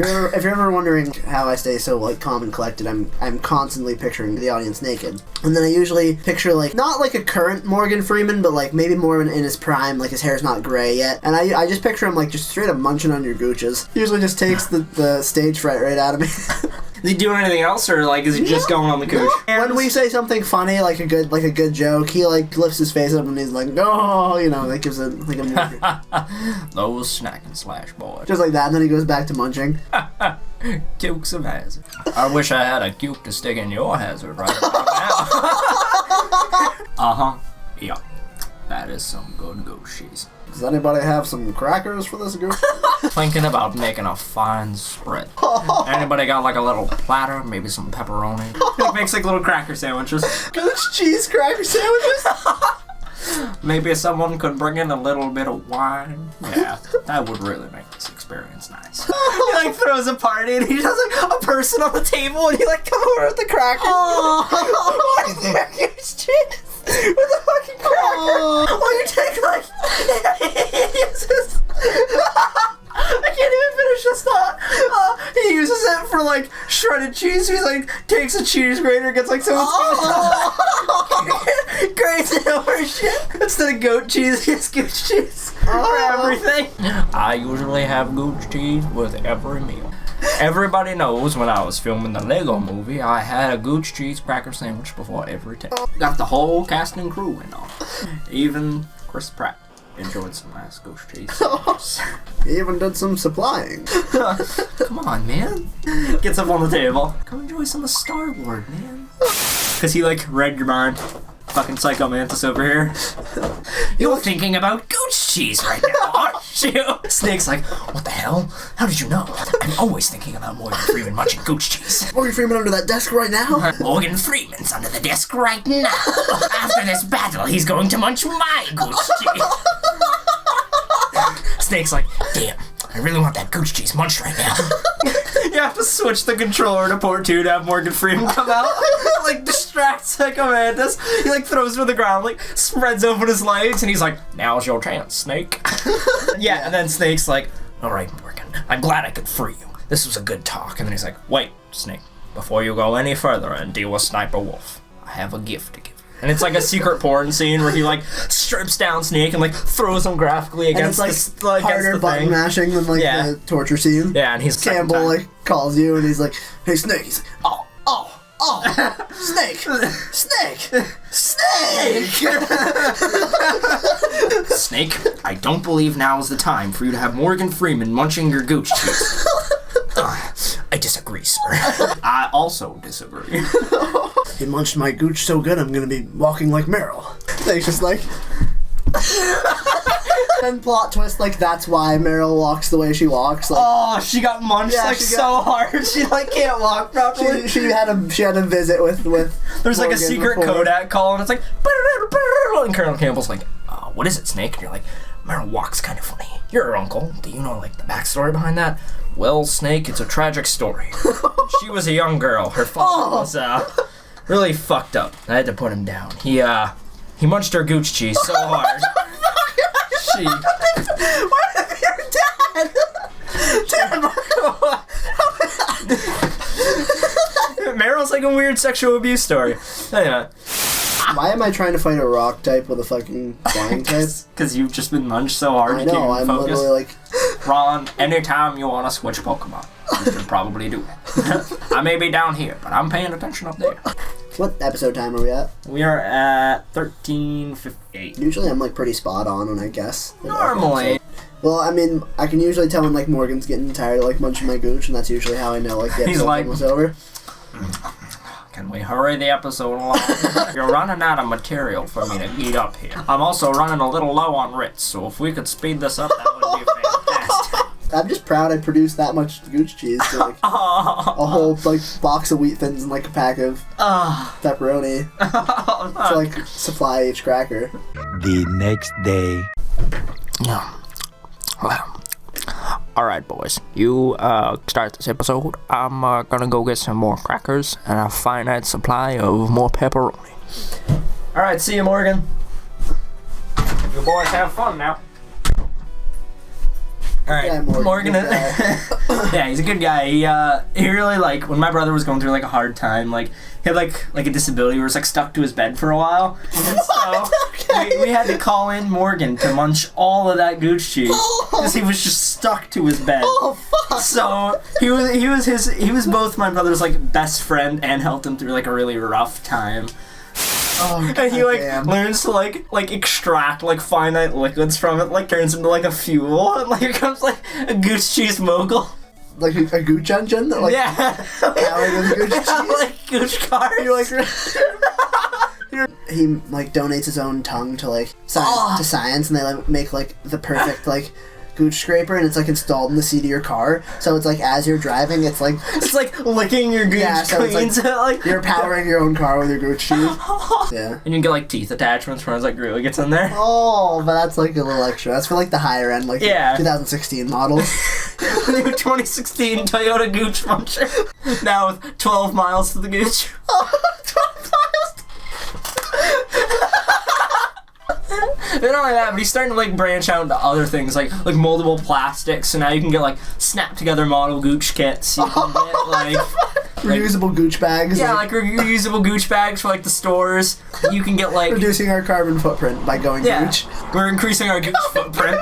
If you're ever wondering how I stay so like calm and collected, I'm constantly picturing the audience naked, and then I usually picture like not like a current Morgan Freeman, but like maybe more in his prime, like his hair's not gray yet, and I just picture him like just straight up munching on your gooches. Usually just takes the stage fright right out of me. Is he doing anything else, or like is he just going on the gooch? When we say something funny, like a good joke, he like lifts his face up and he's like, "Oh," you know, that gives it like a more Those snack and slash boys. just like that, and then he goes back to munching. Dukes of Hazzard. I wish I had a Duke to stick in your hazard right about now. Yeah. That is some good goose cheese. Does anybody have some crackers for this goose? Thinking about making a fine spread. Anybody got like a little platter, maybe some pepperoni? He makes like little cracker sandwiches. Goose cheese cracker sandwiches? Maybe someone could bring in a little bit of wine. Yeah, that would really make this experience nice. He like throws a party and he does like a person on the table and he like come over with the crackers. Oh, goose cheese with a fucking cracker. Oh, you take like I can't even finish this thought. He uses it for like shredded cheese. He like takes a cheese grater, gets like so much grates it over shit. Instead of goat cheese, he has goose cheese for everything. I usually have Gooch cheese with every meal. Everybody knows when I was filming the Lego movie, I had a Gooch cheese cracker sandwich before every take. Got the whole cast and crew in on. Even Chris Pratt enjoyed some nice Gooch cheese. He even did some supplying. Come on, man. Gets up on the table. Come enjoy some of Star Wars, man. Cause he like read your mind. Fucking Psycho Mantis over here. You're thinking about Gooch cheese right now, aren't you? Snake's like, what the hell? How did you know? I'm always thinking about Morgan Freeman munching Gooch cheese. Morgan Freeman under that desk right now? Morgan Freeman's under the desk right now. After this battle, he's going to munch my Gooch cheese. Snake's like, damn, I really want that Gooch cheese munched right now. You have to switch the controller to port 2 to have Morgan Freeman come out. Like, distracts Psycho Mantis. He, like, throws him to the ground, like, spreads open his legs, and he's like, now's your chance, Snake. Yeah, and then Snake's like, all right, Morgan, I'm glad I could free you. This was a good talk. And then he's like, wait, Snake, before you go any further and deal with Sniper Wolf, I have a gift to give you. And it's like a secret porn scene where he like strips down Snake and like throws him graphically against and it's like harder button thing. mashing than like the torture scene. Yeah, and he's Campbell like calls you and he's like, "Hey Snake," he's like, "Oh, Snake, Snake, Snake." Snake, I don't believe now is the time for you to have Morgan Freeman munching your Gooch cheese. I disagree, sir. I also disagree. He munched my gooch so good I'm gonna be walking like Meryl. Snake's just like... And plot twist, like, that's why Meryl walks the way she walks. Like, oh, she got munched so hard. She like can't walk properly. She had a visit with There's like a Morgan secret before. Kodak call, and it's like, and Colonel Campbell's like, what is it, Snake? And you're like, Meryl walks kind of funny. You're her uncle. Do you know like the backstory behind that? Well, Snake, it's a tragic story. She was a young girl. Her father was really fucked up. I had to put him down. He munched her Gooch cheese so hard. What if your dad? Meryl's like a weird sexual abuse story. Anyway. Why am I trying to fight a rock type with a fucking flying type? Because you've just been munched so hard. I know, I'm literally like... Ron, anytime you want to switch Pokemon, you should probably do it. I may be down here, but I'm paying attention up there. What episode time are we at? We are at 13:58. Usually I'm like pretty spot on when I guess. Normally. Well, I mean, I can usually tell when like Morgan's getting tired of like munching my gooch, and that's usually how I know like the episode's almost over. Can we hurry the episode along? You're running out of material for me to eat up here. I'm also running a little low on Ritz, so if we could speed this up, that would be fantastic. I'm just proud I produced that much Gooch cheese to like a whole like box of wheat thins and like a pack of pepperoni to like supply each cracker. The next day. Yeah. Well. Alright, boys. You start this episode. I'm gonna go get some more crackers and a finite supply of more pepperoni. Alright, see you, Morgan. You boys have fun now. Alright, Yeah, Morgan. good guy. Yeah, he's a good guy. He really, like, when my brother was going through, like, a hard time, like, he had, like a disability where he was, like, stuck to his bed for a while. And so, we had to call in Morgan to munch all of that Gooch cheese. Because he was just stuck to his bed. Oh, fuck! So, he was both my brother's, like, best friend and helped him through, like, a really rough time. Oh, And he, like, damn. learns to, like, extract, like, finite liquids from it, like, turns into, like, a fuel, and, like, becomes, like, a Goose cheese mogul. Like a Gooch engine? That, like, Yeah. powered with Gooch cheese? Like, Gooch cars. You're like... He, like, donates his own tongue to, like, to science, and they, like, make, like, the perfect, like... Gooch scraper, and it's like installed in the seat of your car, so it's like as you're driving, it's like licking your Gooch so it's cleans. like you're powering your own car with your Gooch cheese. Yeah. And you get like teeth attachments when it like really gets in there. Oh, but that's like a little extra. That's for like the higher end, like 2016 models. New 2016 Toyota Gooch Muncher. Now with 12 miles to the Gooch. 12 miles. Not only that, but he's starting to like branch out into other things like moldable plastics. So now you can get like snap together model Gooch kits. You can get like reusable Gooch bags. Yeah, like reusable Gooch bags for like the stores. You can get like reducing our carbon footprint by going Gooch. We're increasing our Gooch footprint.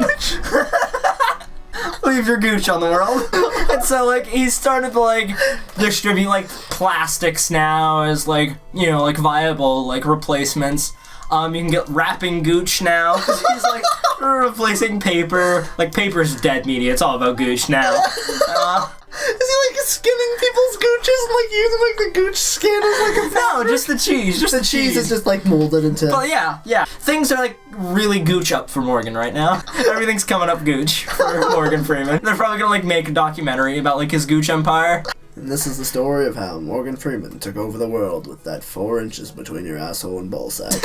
Leave your Gooch on the world. And so like he's started to like distribute like plastics now as like, you know, like viable like replacements. You can get wrapping Gooch now, because he's like replacing paper. Like paper's dead media. It's all about Gooch now. Is he like skinning people's Gooches and like using like the Gooch skin as like a fabric? No, just the cheese. Just the cheese is just like molded into. But yeah. Things are like really Gooch up for Morgan right now. Everything's coming up Gooch for Morgan Freeman. They're probably gonna like make a documentary about like his Gooch empire. And this is the story of how Morgan Freeman took over the world with that 4 inches between your asshole and ballsack.